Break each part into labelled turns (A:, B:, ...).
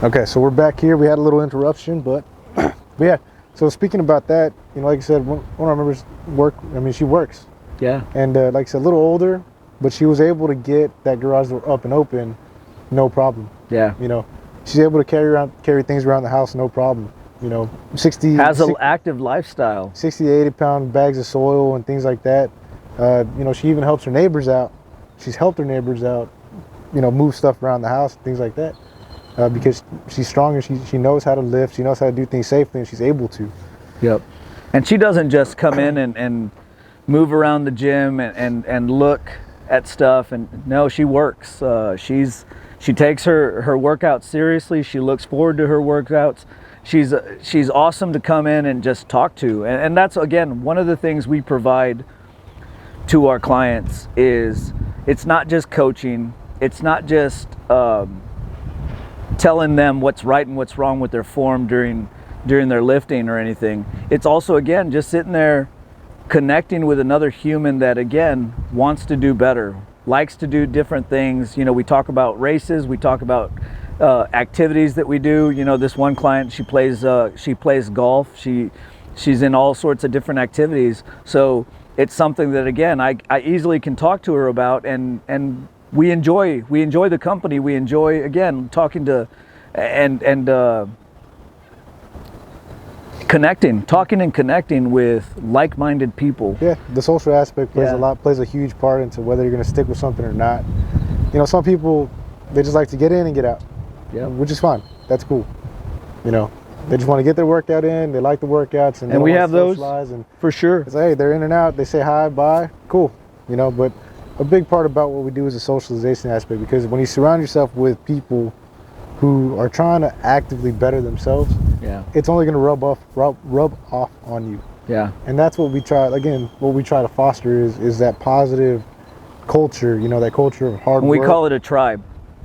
A: Okay, so we're back here. We had a little interruption, but yeah. So speaking about that, like I said, one of our members she works.
B: Yeah.
A: And like I said, a little older, but she was able to get that garage door up and open, no problem.
B: Yeah.
A: She's able to carry things around the house, no problem. 60
B: has an active lifestyle.
A: 60 to 80 pound bags of soil and things like that. She even helps her neighbors out. She's helped her neighbors out, move stuff around the house, things like that. Because she's stronger, she knows how to lift, she knows how to do things safely, and she's able to.
B: Yep. And she doesn't just come in and move around the gym and look at stuff. And no, she works. She takes her workouts seriously. She looks forward to her workouts. She's awesome to come in and just talk to. And that's, again, one of the things we provide to our clients is it's not just coaching. It's not just telling them what's right and what's wrong with their form during their lifting or anything. It's also, again, just sitting there connecting with another human that, again, wants to do better, likes to do different things. We talk about races, we talk about activities that we do. This one client, she plays golf. She's in all sorts of different activities. So it's something that, again, I easily can talk to her about, and we enjoy the company. We enjoy, again, talking to and talking and connecting with like-minded people.
A: Yeah, the social aspect plays a huge part into whether you're going to stick with something or not. Some people, they just like to get in and get out.
B: Yeah,
A: which is fine. That's cool. They just want to get their workout in. They like the workouts, and
B: we have those for sure.
A: It's like, hey, they're in and out. They say hi, bye, cool. But a big part about what we do is the socialization aspect, because when you surround yourself with people who are trying to actively better themselves, it's only going to rub off on you.
B: Yeah.
A: And that's what we try. Again, what we try to foster is that positive culture. That culture of hard work.
B: We call it a tribe.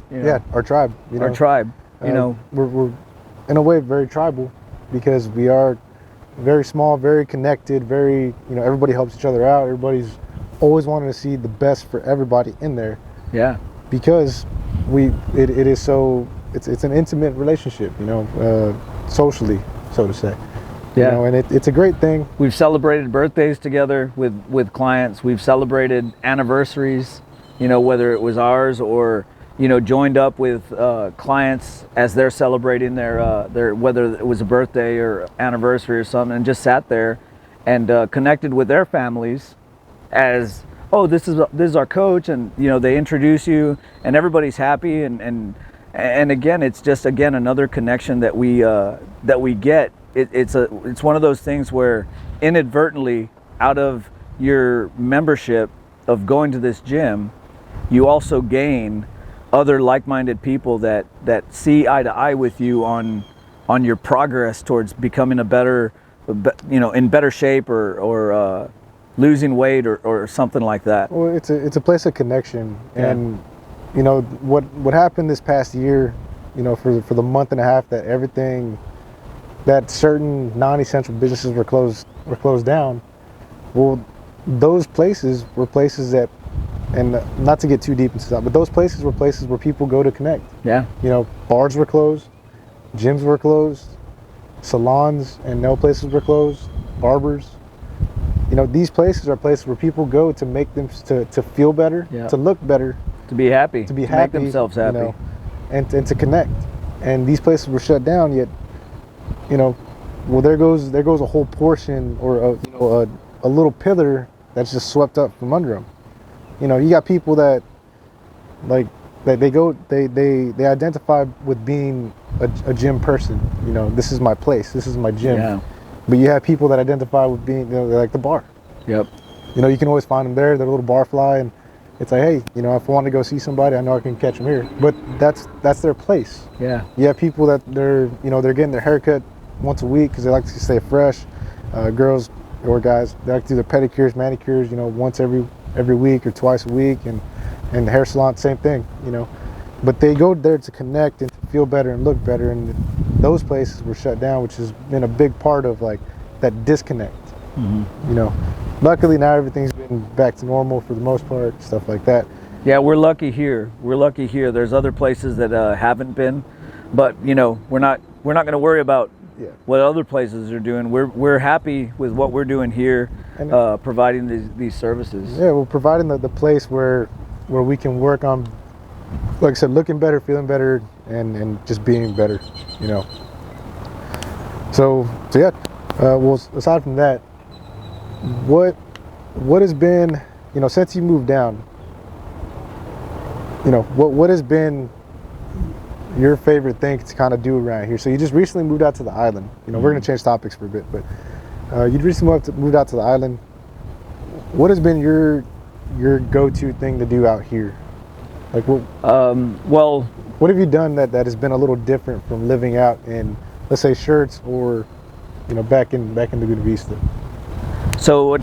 A: Yeah, our tribe.
B: Our tribe.
A: We're in a way very tribal, because we are very small, very connected, very everybody helps each other out. Everybody's always wanting to see the best for everybody in there.
B: Yeah.
A: Because it is so it's an intimate relationship, socially, so to say.
B: Yeah.
A: And it's a great thing.
B: We've celebrated birthdays together with clients. We've celebrated anniversaries, whether it was ours or joined up with clients as they're celebrating their whether it was a birthday or anniversary or something, and just sat there and connected with their families as, oh, this is our coach, and they introduce you, and everybody's happy, and again, it's just, again, another connection that we get. It's one of those things where inadvertently, out of your membership of going to this gym, you also gain other like-minded people that see eye to eye with you on your progress towards becoming a better, in better shape or losing weight or something like that.
A: Well, it's a place of connection, and what happened this past year, for the month and a half that certain non-essential businesses were closed down. Well, those places were places that, and not to get too deep into that, but those places were places where people go to connect.
B: Yeah.
A: Bars were closed, gyms were closed, salons and nail places were closed, barbers. These places are places where people go to make them to feel better, to look better,
B: to be happy,
A: to
B: make themselves happy,
A: and to connect. And these places were shut down. Yet, well, there goes a whole portion or a little pillar that's just swept up from under them. You got people that they identify with being a gym person. This is my place, this is my gym.
B: Yeah.
A: But you have people that identify with being, they're like the bar.
B: Yep.
A: You can always find them there. They're a little bar fly, and it's like, hey, if I want to go see somebody, I know I can catch them here. But that's their place.
B: Yeah.
A: You have people that they're getting their haircut once a week because they like to stay fresh. Girls or guys, they like to do their pedicures, manicures, once every week or twice a week, and the hair salon, same thing, But they go there to connect and to feel better and look better, and those places were shut down, which has been a big part of that disconnect. Mm-hmm. Luckily now everything's been back to normal for the most part, stuff like that.
B: Yeah, we're lucky here. There's other places that haven't been, but you know, we're not going to worry about
A: Yeah.
B: what other places are doing. We're happy with what we're doing here,
A: And
B: providing these services.
A: yeah, we're providing the place where we can work on, like I said, looking better, feeling better, and just being better, you know. So yeah. Well, aside from that, what has been, you know, since you moved down, you know, what has been your favorite thing to kind of do around here? So you just recently moved out to the island. You know, we're gonna change topics for a bit, but you recently moved out to the island. What has been your go-to thing to do out here? Like,
B: Well,
A: what have you done that has been a little different from living out in, let's say, Shirts, or you know, back in Laguna Vista?
B: so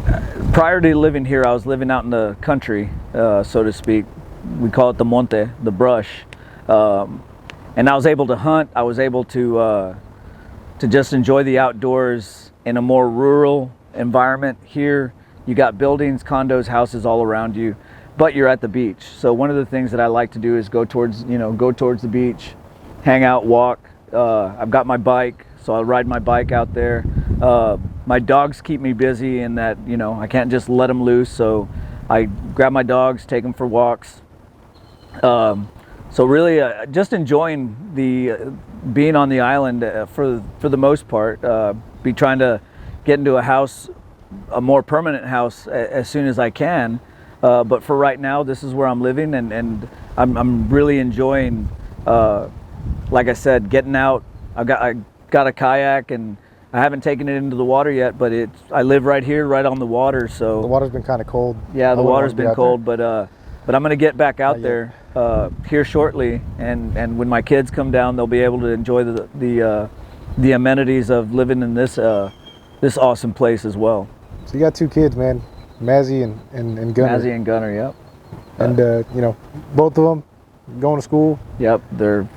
B: prior to living here, I was living out in the country, so to speak. We call it the monte, the brush, and I was able to hunt. I was able to just enjoy the outdoors in a more rural environment. Here, you got buildings, condos, houses all around you, but you're at the beach. So one of the things that I like to do is go towards the beach, hang out, walk. I've got my bike, so I'll ride my bike out there. My dogs keep me busy in that, you know, I can't just let them loose, so I grab my dogs, take them for walks. So really, just enjoying the being on the island for the most part. Be trying to get into a house, a more permanent house, as soon as I can. But for right now, this is where I'm living, and I'm really enjoying. Like I said, getting out. I got a kayak, and I haven't taken it into the water yet, but I live right here, right on the water. So
A: The water's been kind of cold.
B: yeah, the water's
A: Get
B: been
A: out
B: cold, but I'm gonna get back out
A: Not
B: there here shortly, and when my kids come down, they'll be able to enjoy the amenities of living in this awesome place as well.
A: So you got two kids, man, Mazzy and Gunner.
B: Mazzy and Gunner, yep.
A: And you know, both of them going to school.
B: Yep, they're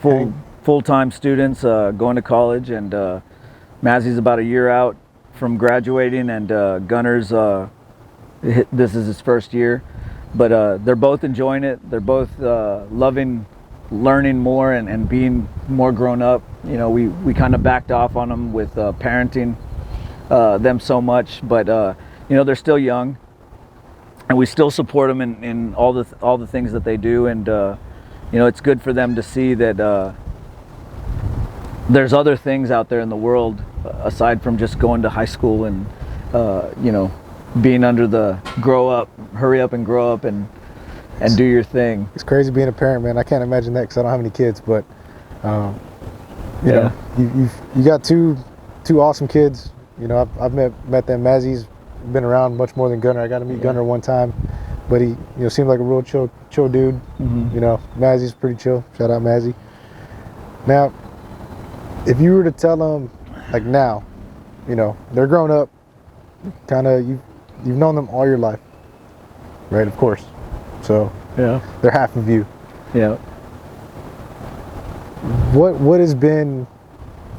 B: full-time students going to college, and Mazzy's about a year out from graduating, and Gunner's this is his first year, but they're both enjoying it. They're both loving learning more and being more grown up. You know, we kind of backed off on them with parenting them so much, but you know, they're still young, and we still support them in all the things that they do, and you know, it's good for them to see that there's other things out there in the world aside from just going to high school and you know, being under the hurry up and grow up and do your thing.
A: It's crazy being a parent, man. I can't imagine that because I don't have any kids, but you know, you got two awesome kids. You know, I've met them. Mazzy's been around much more than Gunner. I got to meet Gunner one time, but he, you know, seemed like a real chill dude.
B: Mm-hmm.
A: You know, Mazzy's pretty chill. Shout out Mazzy. Now, if you were to tell them, like now, you know, they're grown up, kind of, you've known them all your life, right? Of course. So
B: Yeah.
A: they're half of you.
B: Yeah.
A: What has been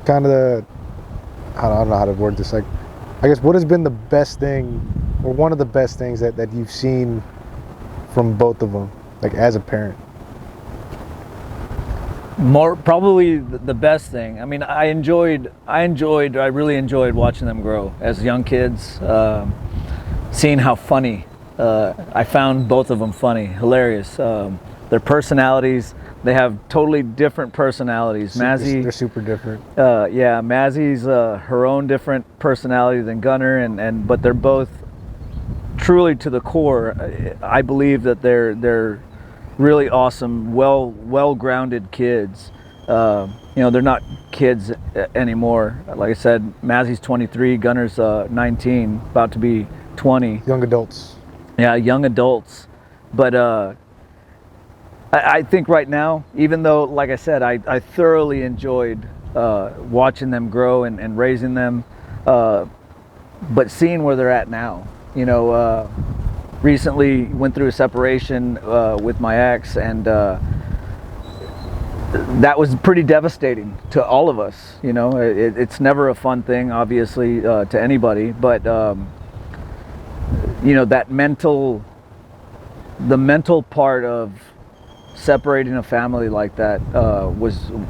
A: kind of the, I don't know how to word this, like, I guess, what has been the best thing, or one of the best things that you've seen from both of them, like as a parent?
B: Probably the best thing. I mean, I really enjoyed watching them grow as young kids, seeing how funny. I found both of them funny, hilarious. Their personalities, they have totally different personalities. Mazzy,
A: They're super different.
B: yeah, Mazzy's her own different personality than Gunner, but they're both truly to the core. I believe that they're really awesome, well-grounded kids. You know, they're not kids anymore. Like I said, Mazzy's 23, Gunner's 19, about to be 20.
A: Young adults.
B: Yeah, young adults. But I think right now, even though, like I said, I thoroughly enjoyed watching them grow and raising them, but seeing where they're at now, you know, recently went through a separation with my ex, and that was pretty devastating to all of us. You know, it's never a fun thing, obviously, to anybody, but you know, the mental part of separating a family like that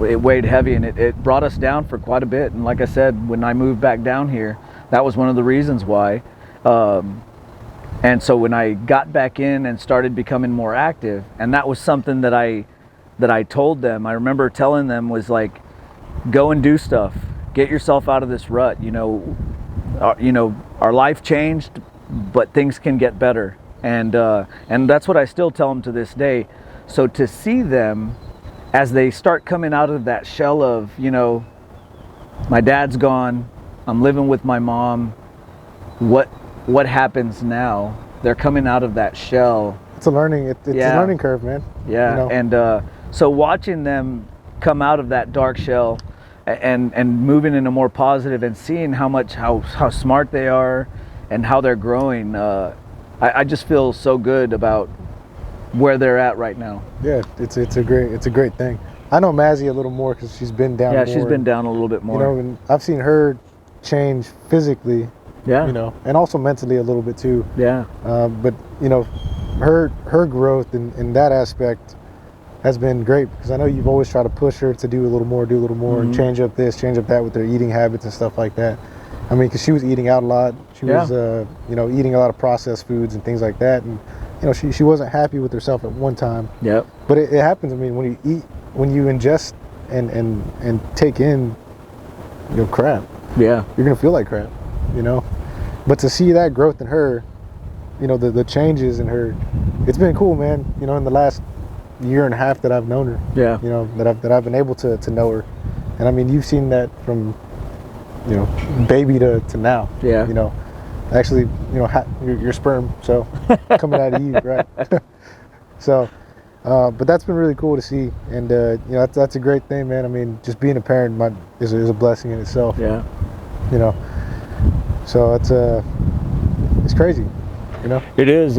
B: it weighed heavy, and it brought us down for quite a bit. And like I said, when I moved back down here, that was one of the reasons why. And so when I got back in and started becoming more active, and that was something that I told them, I remember telling them, was like, go and do stuff, get yourself out of this rut. Our life changed, but things can get better, and that's what I still tell them to this day. So to see them as they start coming out of that shell of, my dad's gone, I'm living with my mom, what happens now? They're coming out of that shell.
A: It's a learning. It's a learning curve, man.
B: Yeah, and so watching them come out of that dark shell and moving in a more positive, and seeing how smart they are and how they're growing, I just feel so good about where they're at right now.
A: Yeah, it's a great thing. I know Mazzy a little more because she's been down.
B: Yeah, she's been down a little bit more.
A: And I've seen her change physically.
B: Yeah.
A: And also mentally a little bit too.
B: Yeah.
A: But her growth in that aspect has been great, because I know you've always tried to push her to do a little more, and change up this, change up that with their eating habits and stuff like that. I mean, because she was eating out a lot. She was, eating a lot of processed foods and things like that. And, she wasn't happy with herself at one time.
B: Yep.
A: But it happens. I mean, when you eat, when you ingest and take in, crap.
B: Yeah.
A: You're going to feel like crap, But to see that growth in her, the changes in her, it's been cool, man. In the last year and a half that I've known her.
B: Yeah.
A: That I've been able to know her. And I mean, you've seen that from, baby to now.
B: Yeah.
A: Actually, your sperm, so coming out of you, right? So, but that's been really cool to see, and that's a great thing, man. I mean, just being a parent is a blessing in itself.
B: Yeah.
A: So it's crazy,
B: It is.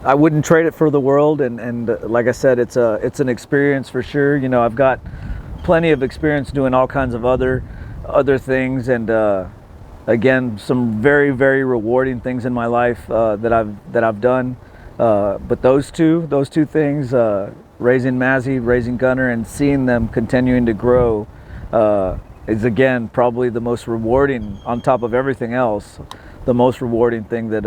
B: I wouldn't trade it for the world, and like I said, it's an experience for sure. I've got plenty of experience doing all kinds of other things, and again, some very, very rewarding things in my life that I've done. But those two things, raising Mazzy, raising Gunner, and seeing them continuing to grow, is again probably the most rewarding, on top of everything else, the most rewarding thing that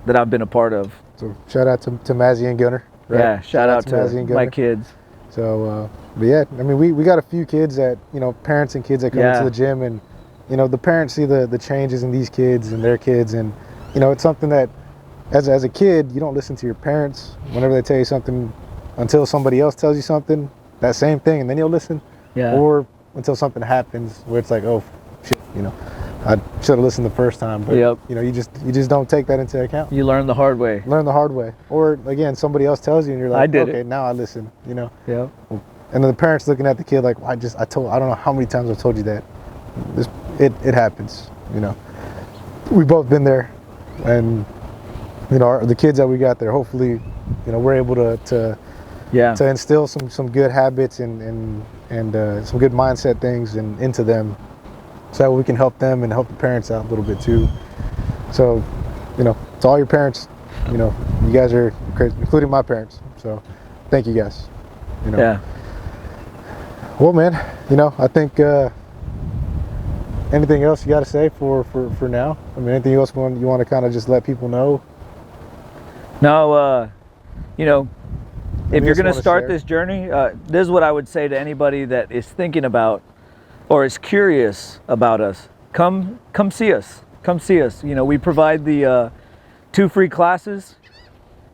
B: I've been a part of.
A: So shout out to Mazzy and Gunner. Right?
B: Yeah, shout out to
A: Mazzy and Gunner.
B: My kids.
A: So, but yeah, I mean, we got a few kids that, parents and kids that come into the gym, and the parents see the changes in these kids and their kids, and it's something that as a kid, you don't listen to your parents whenever they tell you something until somebody else tells you something, that same thing, and then you'll listen.
B: Yeah.
A: Or until something happens where it's like, oh shit, I should have listened the first time, but
B: yep.
A: You just don't take that into account.
B: You learn the hard way.
A: Or again, somebody else tells you and you're like, okay, now I listen.
B: Yeah.
A: And then the parents looking at the kid like, well, I don't know how many times I've told you that. It happens. We've both been there, and the kids that we got there, hopefully, we're able to instill some good habits and some good mindset things into them, so that we can help them and help the parents out a little bit too. So, to all your parents, you guys are crazy, including my parents. So, thank you guys.
B: Yeah.
A: Well, man, I think anything else you got to say for now? I mean, anything else you want to kind of just let people know?
B: No, if you're going to start this journey, this is what I would say to anybody that is thinking about or is curious about us. Come see us. Come see us. We provide the 2 free classes.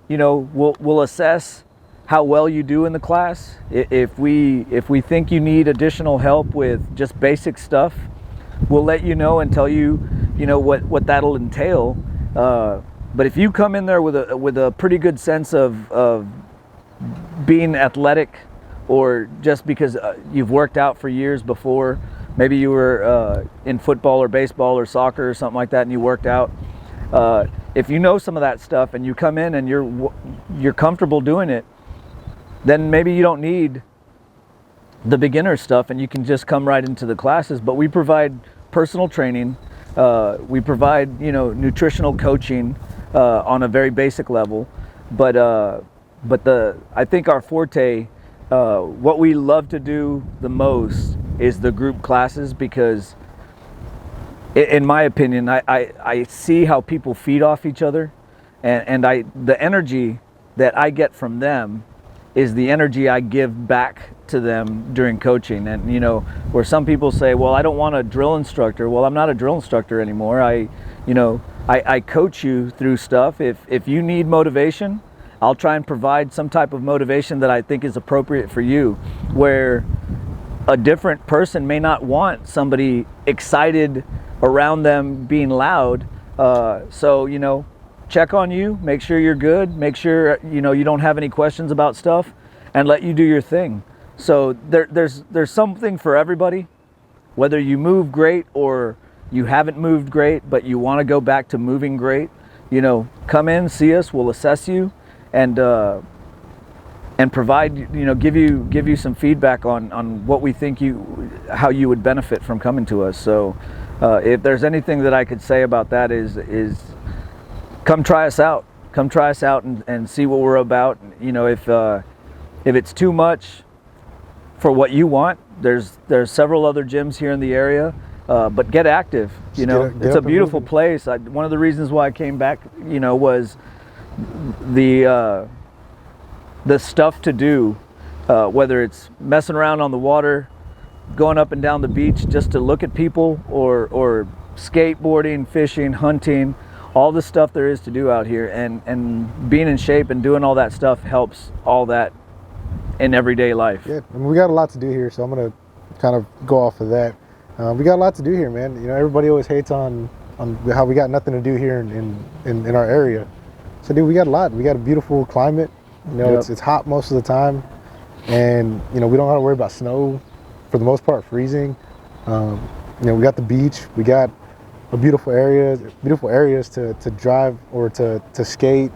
B: We'll assess how well you do in the class. If we think you need additional help with just basic stuff, we'll let you know and tell you, what that'll entail. But if you come in there with a pretty good sense of being athletic, or just because you've worked out for years before, maybe you were in football or baseball or soccer or something like that, and you worked out. If you know some of that stuff and you come in and you're comfortable doing it, then maybe you don't need the beginner stuff and you can just come right into the classes. But we provide personal training. We provide, nutritional coaching on a very basic level. But I think our forte, what we love to do the most is the group classes, because in my opinion, I see how people feed off each other, and the energy that I get from them is the energy I give back to them during coaching. And where some people say, well, I don't want a drill instructor. Well, I'm not a drill instructor anymore. I coach you through stuff. If you need motivation, I'll try and provide some type of motivation that I think is appropriate for you, where a different person may not want somebody excited around them being loud. So check on you, make sure you're good, make sure you don't have any questions about stuff, and let you do your thing. So there's something for everybody, whether you move great or you haven't moved great but you want to go back to moving great. Come in, see us, we'll assess you and provide, give you some feedback on what we think how you would benefit from coming to us. So if there's anything that I could say about that is come try us out. Come try us out and see what we're about. If it's too much for what you want, there's several other gyms here in the area. But get active. Get it's a beautiful place. One of the reasons why I came back, was the stuff to do, whether it's messing around on the water, going up and down the beach just to look at people, or skateboarding, fishing, hunting. All the stuff there is to do out here, and being in shape and doing all that stuff helps all that in everyday life.
A: Yeah, we got a lot to do here, so I'm gonna kind of go off of that. We got a lot to do here, man. Everybody always hates on how we got nothing to do here in our area. So, dude, we got a lot. We got a beautiful climate.
B: Yep.
A: It's hot most of the time, and we don't have to worry about snow, for the most part, freezing. We got the beach. We got beautiful areas to drive or to skate,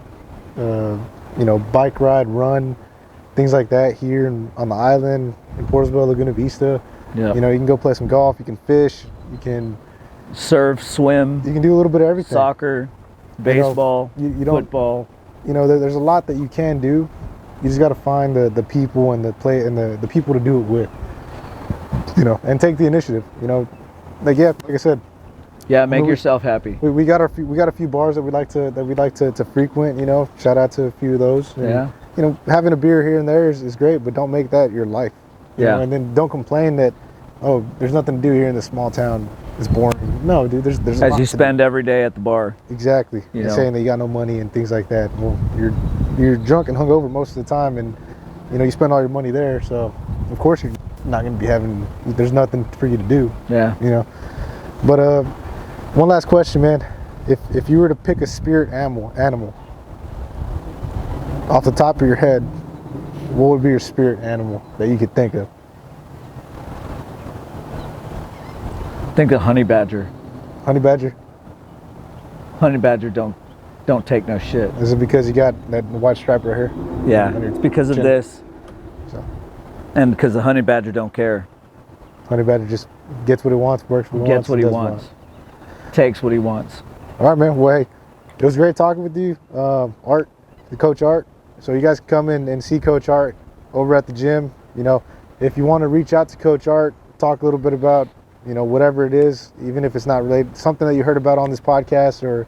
A: bike ride, run, things like that here on the island in Portersville, Laguna Vista.
B: Yeah.
A: You can go play some golf, you can fish, you can
B: surf, swim,
A: you can do a little bit of everything.
B: Soccer, baseball, football.
A: There's a lot that you can do. You just got to find the people and the people to do it with, and take the initiative. Like I said.
B: Yeah, make yourself happy.
A: We got a few bars that we'd like to frequent. Shout out to a few of those.
B: Yeah.
A: And, having a beer here and there is great, but don't make that your life. And then don't complain that, oh, there's nothing to do here in this small town. It's boring. No, dude, there's a
B: as
A: lot
B: you
A: to
B: spend every day at the bar.
A: Exactly. And saying that you got no money and things like that. Well, you're drunk and hungover most of the time, and you spend all your money there. So of course you're not going to be having. There's nothing for you to do.
B: Yeah.
A: But one last question, man. If you were to pick a spirit animal off the top of your head, what would be your spirit animal that you could think of?
B: Think of honey badger.
A: Honey badger?
B: Honey badger don't take no shit.
A: Is it because you got that white stripe right here?
B: Yeah, it's because of this.
A: So.
B: And because the honey badger don't care.
A: Honey badger just gets what he wants, works what he wants.
B: Gets what he wants. Takes what he wants.
A: All right, man. Well, hey, it was great talking with you. Art, the Coach Art. So you guys come in and see Coach Art over at the gym. If you want to reach out to Coach Art, talk a little bit about, whatever it is, even if it's not related, something that you heard about on this podcast, or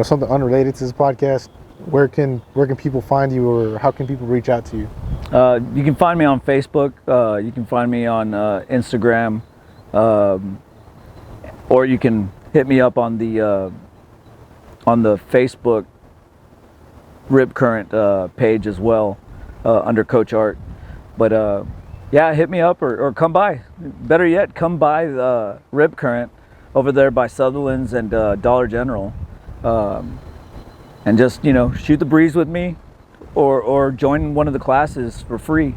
A: something unrelated to this podcast, where can people find you, or how can people reach out to you?
B: You can find me on Facebook. You can find me on Instagram, or you can hit me up on the Facebook Rip Current page as well, under Coach Art. But yeah, hit me up or come by. Better yet, come by the Rip Current over there by Sutherland's and Dollar General, and just shoot the breeze with me, or join one of the classes for free.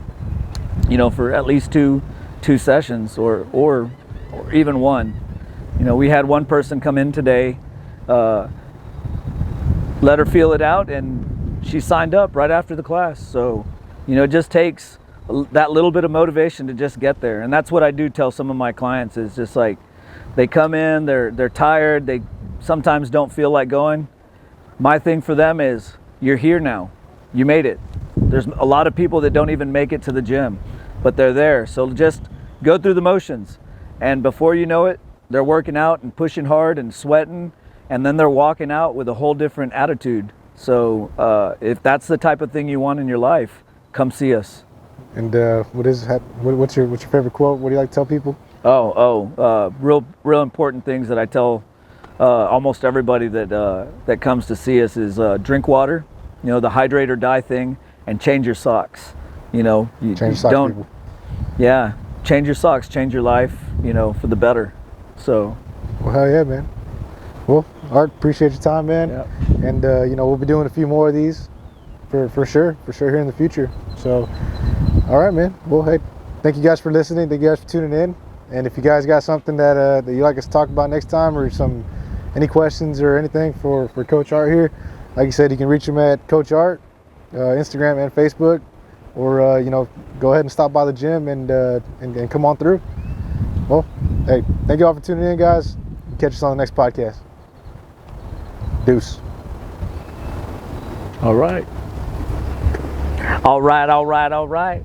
B: For at least two sessions, or even one. We had one person come in today, let her feel it out, and she signed up right after the class. So it just takes that little bit of motivation to just get there. And that's what I do tell some of my clients, is just like, they come in, they're tired, they sometimes don't feel like going. My thing for them is, you're here now. you made it. There's a lot of people that don't even make it to the gym, but they're there. So just go through the motions, and before you know it, they're working out and pushing hard and sweating, and then they're walking out with a whole different attitude. So if that's the type of thing you want in your life, come see us.
A: And what's your favorite quote? What do you like to tell people?
B: Real important things that I tell almost everybody that comes to see us is drink water, the hydrate or die thing, and change your socks. You
A: Change your socks,
B: don't,
A: people.
B: yeah, change your socks, change your life, for the better. So,
A: well, hell yeah, man. Well, Art, appreciate your time, man.
B: Yep.
A: And we'll be doing a few more of these for sure here in the future. So, all right, man. Well, hey, thank you guys for listening. Thank you guys for tuning in. And if you guys got something that you'd like us to talk about next time, or any questions or anything for Coach Art here, like you said, you can reach him at Coach Art, Instagram and Facebook, or go ahead and stop by the gym and come on through. Well, hey, thank you all for tuning in, guys. Catch us on the next podcast. Deuce.
B: All right. All right.